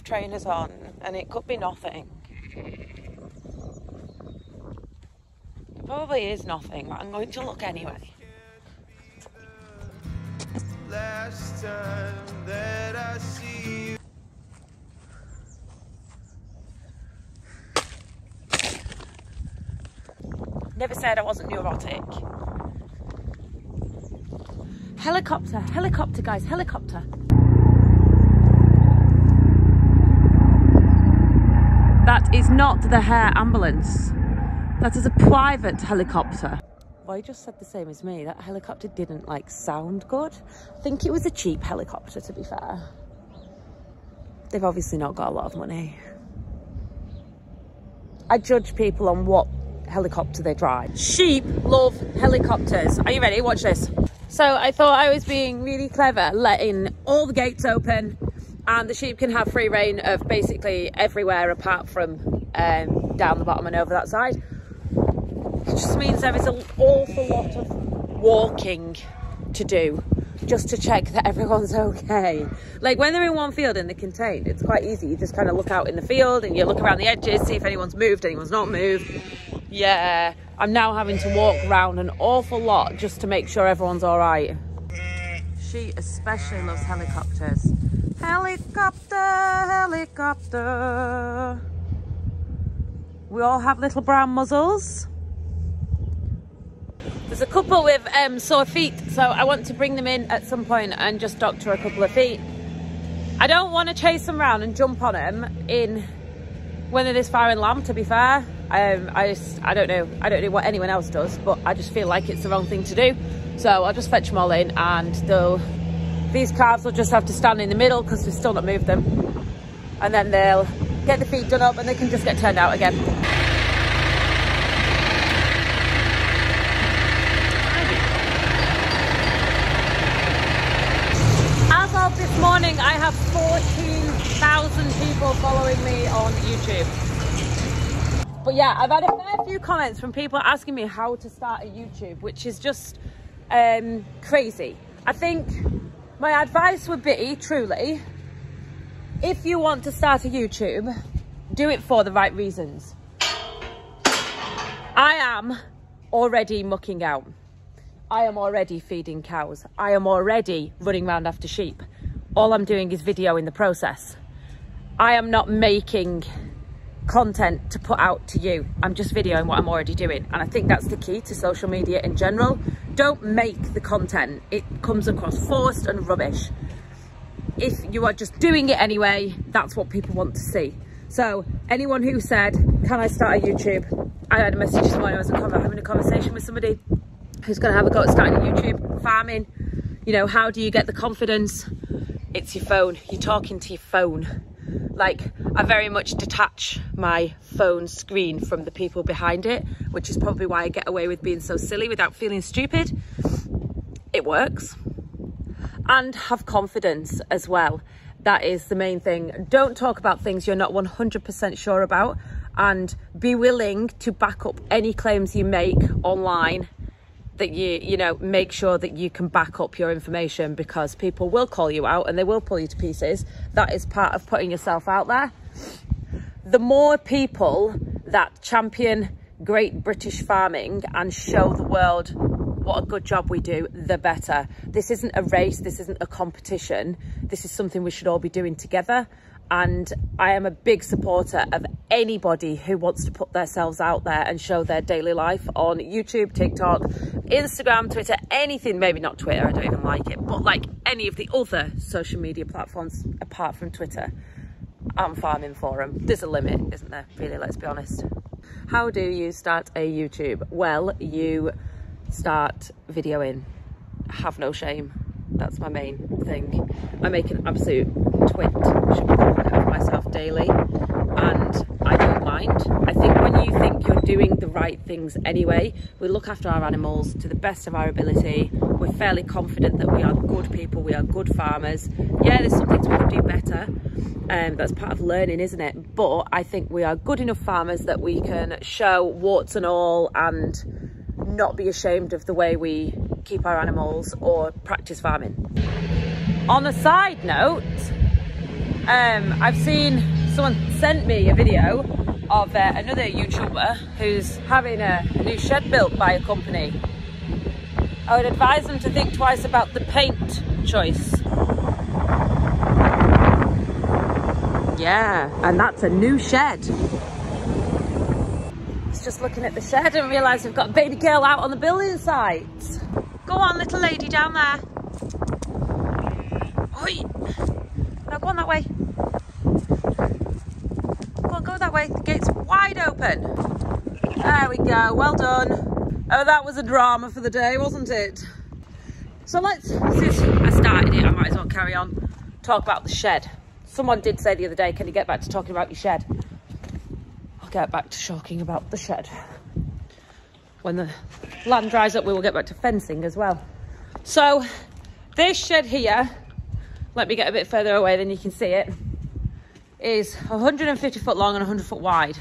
trainers on and it could be nothing. It probably is nothing, but I'm going to look anyway. Last time that I see you. Never said I wasn't neurotic. Helicopter, helicopter guys, helicopter. That is not the hair ambulance. That is a private helicopter. Well, he just said the same as me. That helicopter didn't like sound good. I think it was a cheap helicopter, to be fair. They've obviously not got a lot of money. I judge people on what helicopter they drive. Sheep love helicopters. Are you ready? Watch this. So I thought I was being really clever, letting all the gates open and the sheep can have free reign of basically everywhere apart from down the bottom and over that side. It just means there is an awful lot of walking to do just to check that everyone's okay. Like when they're in one field and they're contained, it's quite easy. You just kind of look out in the field and you look around the edges, see if anyone's moved, anyone's not moved. Yeah, I'm now having to walk around an awful lot just to make sure everyone's all right. She especially loves helicopters. Helicopter, helicopter. We all have little brown muzzles. There's a couple with sore feet, so I want to bring them in at some point and just doctor a couple of feet. I don't want to chase them around and jump on them when they're this far inland, to be fair. I don't know what anyone else does, but I just feel like it's the wrong thing to do. So I'll just fetch them all in, and these calves will just have to stand in the middle because we've still not moved them. And then they'll get the feet done up and they can just get turned out again. As of this morning, I have 14,000 people following me on YouTube. But yeah, I've had a fair few comments from people asking me how to start a YouTube, which is just crazy. I think my advice would be, truly, if you want to start a YouTube, do it for the right reasons. I am already mucking out. I am already feeding cows. I am already running around after sheep. All I'm doing is video in the process. I am not making content to put out to you. I'm just videoing what I'm already doing. And I think that's the key to social media in general. Don't make the content. It comes across forced and rubbish. If you are just doing it anyway, that's what people want to see. So anyone who said, can I start a YouTube? I had a message this morning. I was having a conversation with somebody who's going to have a go at starting a YouTube, farming. You know, how do you get the confidence? It's your phone. You're talking to your phone. Like, I very much detach my phone screen from the people behind it, which is probably why I get away with being so silly without feeling stupid. It works. And have confidence as well. That is the main thing. Don't talk about things you're not 100% sure about, and be willing to back up any claims you make online. That you know, make sure that you can back up your information, because people will call you out and they will pull you to pieces. That is part of putting yourself out there. The more people that champion great British farming and show the world what a good job we do, the better. This isn't a race, this isn't a competition. This is something we should all be doing together. And I am a big supporter of anybody who wants to put themselves out there and show their daily life on YouTube, TikTok, Instagram, Twitter, anything. Maybe not Twitter, I don't even like it, but like any of the other social media platforms apart from Twitter. I'm farming for them. There's a limit, isn't there? Really, let's be honest. How do you start a YouTube? Well, you start videoing. Have no shame. That's my main thing. I make an absolute twit, should we call it, of myself daily, and I don't mind. I think when you think you're doing the right things anyway, we look after our animals to the best of our ability. We're fairly confident that we are good people, we are good farmers. Yeah, there's some things we can do better, and that's part of learning, isn't it? But I think we are good enough farmers that we can show warts and all and not be ashamed of the way we keep our animals or practice farming. On a side note, I've seen someone sent me a video of another YouTuber who's having a new shed built by a company. I would advise them to think twice about the paint choice. Yeah, and that's a new shed. It's just looking at the shed and realised we've got a baby girl out on the building site. Go on, little lady, down there. Oi. Now go on that way. Go that way. The gate's wide open. There we go. Well done. Oh, that was a drama for the day, wasn't it? So since I started it, I might as well carry on. Talk about the shed. Someone did say the other day, can you get back to talking about your shed? I'll get back to talking about the shed. When the land dries up, we will get back to fencing as well. So this shed here, let me get a bit further away than you can see it, is 150 foot long and 100 foot wide.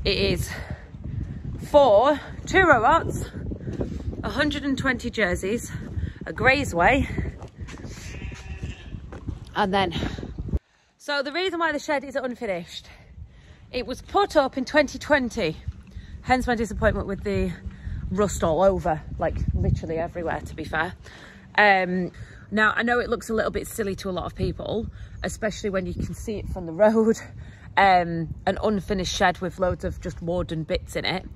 It is for 2 robots, 120 jerseys, a grazeway, and then, so the reason why the shed is unfinished, it was put up in 2020, hence my disappointment with the rust all over, like literally everywhere, to be fair. Now, I know it looks a little bit silly to a lot of people, especially when you can see it from the road, an unfinished shed with loads of just wood and bits in it,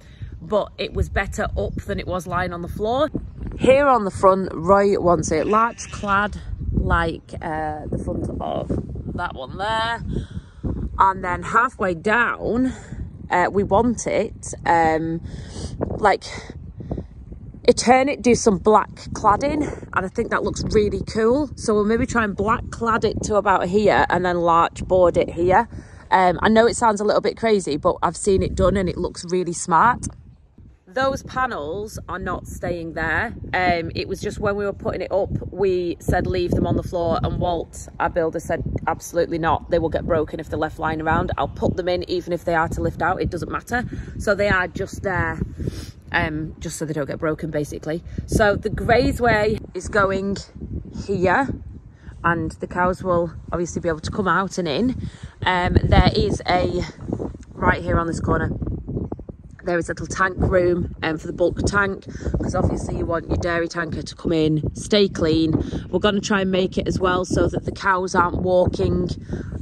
but it was better up than it was lying on the floor. Here on the front, Roy wants it larch clad, like the front of that one there, and then halfway down, we want it like Eternit do some black cladding, and I think that looks really cool. So we'll maybe try and black clad it to about here and then larch board it here. I know it sounds a little bit crazy, but I've seen it done and it looks really smart. Those panels are not staying there. It was just when we were putting it up, we said leave them on the floor, and Walt, our builder, said absolutely not. They will get broken if they're left lying around. I'll put them in even if they are to lift out, it doesn't matter. So they are just there. Just so they don't get broken, basically. So the grazeway is going here, and the cows will obviously be able to come out and in. There is right here on this corner, there is a little tank room for the bulk tank, because obviously you want your dairy tanker to come in, stay clean. We're going to try and make it as well so that the cows aren't walking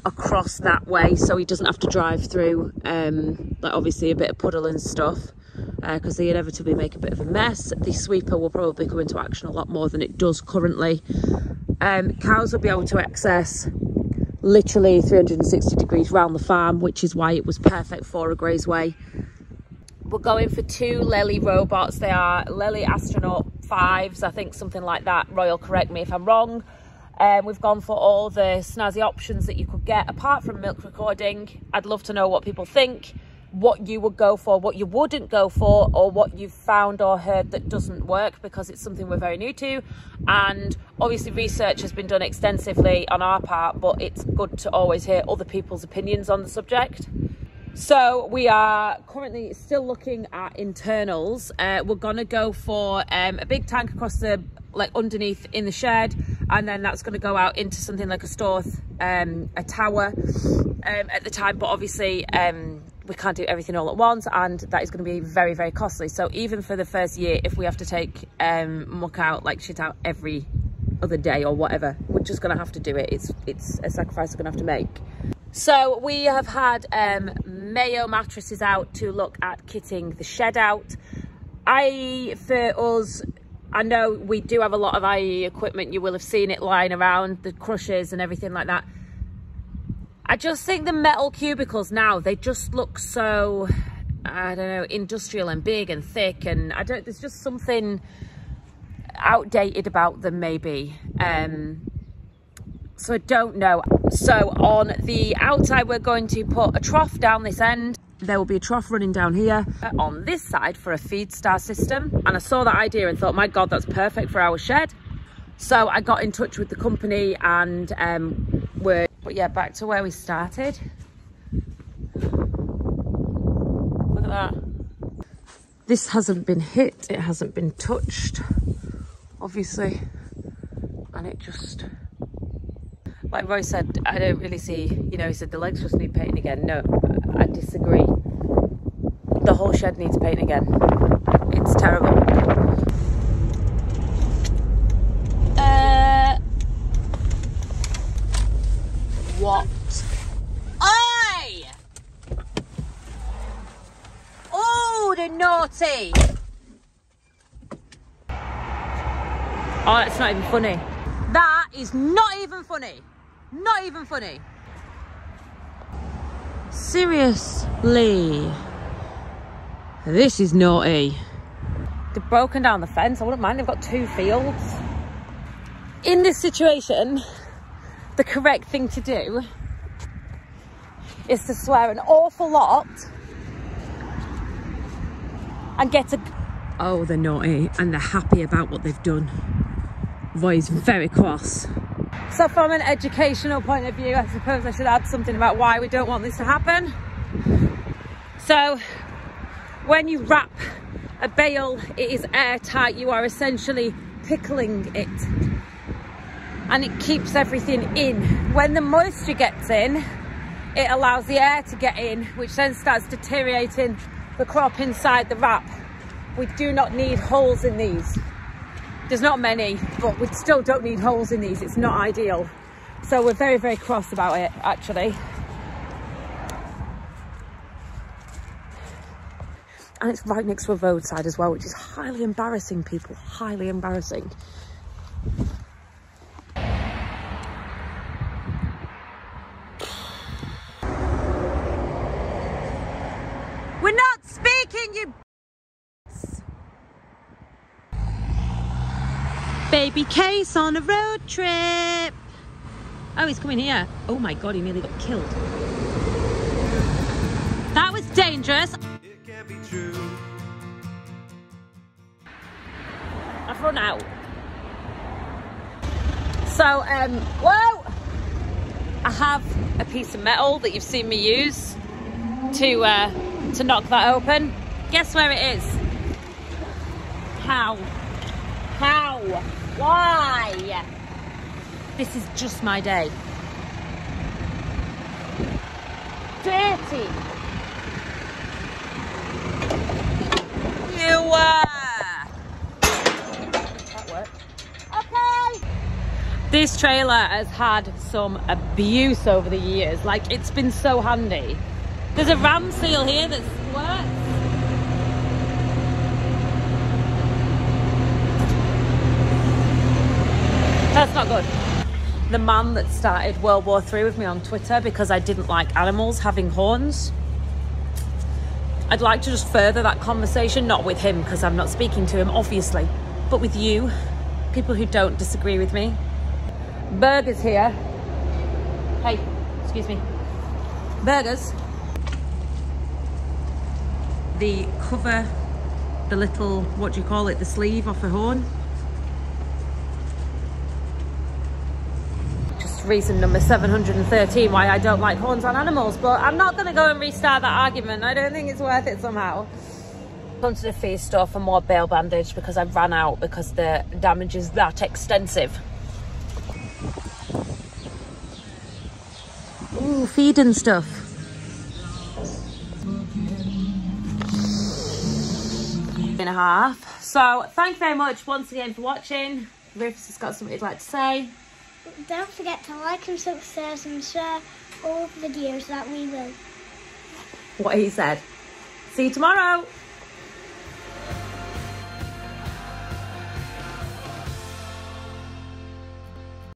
across that way, so he doesn't have to drive through like obviously a bit of puddle and stuff, because they inevitably make a bit of a mess. The sweeper will probably come into action a lot more than it does currently. Cows will be able to access literally 360 degrees round the farm, which is why it was perfect for a grazeway. We're going for 2 Lely robots. They are Lely Astronaut 5s, I think, something like that. Royal, correct me if I'm wrong. We've gone for all the snazzy options that you could get, apart from milk recording. I'd love to know what people think, what you would go for, what you wouldn't go for, or what you've found or heard that doesn't work, because it's something we're very new to. And obviously research has been done extensively on our part, but it's good to always hear other people's opinions on the subject. So we are currently still looking at internals. We're gonna go for a big tank across the, like underneath in the shed, and then that's going to go out into something like a store, a tower at the time. But obviously we can't do everything all at once, and that is going to be very, very costly. So even for the first year, if we have to take muck out, like shit out every other day or whatever, we're just going to have to do it. It's a sacrifice we're going to have to make. So we have had Mayo mattresses out to look at kitting the shed out. For us, I know we do have a lot of IE equipment. You will have seen it lying around, the crushers and everything like that. I just think the metal cubicles now, they just look so, I don't know, industrial and big and thick, and there's just something outdated about them maybe. So I don't know. So on the outside, we're going to put a trough down this end. There will be a trough running down here on this side for a feed star system. And I saw that idea and thought, my God, that's perfect for our shed. So I got in touch with the company, and but yeah, back to where we started. Look at that. This hasn't been hit, it hasn't been touched, obviously. And it just, Like Roy said, I don't really see, you know, he said the legs just need painting again. No, I disagree. The whole shed needs painting again. It's terrible. What? Oi! Oh, they're naughty! Oh, that's not even funny. That is not even funny. Not even funny. Seriously. This is naughty. They've broken down the fence. I wouldn't mind. They've got 2 fields. In this situation, the correct thing to do is to swear an awful lot and get a... Oh, they're naughty and they're happy about what they've done. Roy's very cross. So from an educational point of view, I suppose I should add something about why we don't want this to happen. So when you wrap a bale, it is airtight. You are essentially pickling it and it keeps everything in. When the moisture gets in, it allows the air to get in, which then starts deteriorating the crop inside the wrap. We do not need holes in these. There's not many, but we still don't need holes in these. It's not ideal. So we're very, very cross about it, actually. And it's right next to a roadside as well, which is highly embarrassing, people. Highly embarrassing. We're not speaking, you... Baby Case on a road trip. Oh, he's coming here. Oh my God, he nearly got killed. That was dangerous. It can't be true. I've run out. So, whoa! I have a piece of metal that you've seen me use to knock that open. Guess where it is? How? How? Why? This is just my day. Dirty. You that worked. Okay. This trailer has had some abuse over the years. Like, it's been so handy. There's a ram seal here that's worked. That's not good. The man that started World War III with me on Twitter because I didn't like animals having horns. I'd like to just further that conversation, not with him because I'm not speaking to him, obviously, but with you, people who don't disagree with me. Burgers here. Hey, excuse me. Burgers. The cover, the little, what do you call it, the sleeve off a horn. Reason number 713 why I don't like horns on animals, but I'm not going to go and restart that argument. I don't think it's worth it somehow. Come to the feed store for more bale bandage because I ran out because the damage is that extensive. Ooh, feed and stuff. And a half. So thank you very much once again for watching. Rufus has got something he'd like to say. Don't forget to like and subscribe and share all the videos that we will. What he said. See you tomorrow.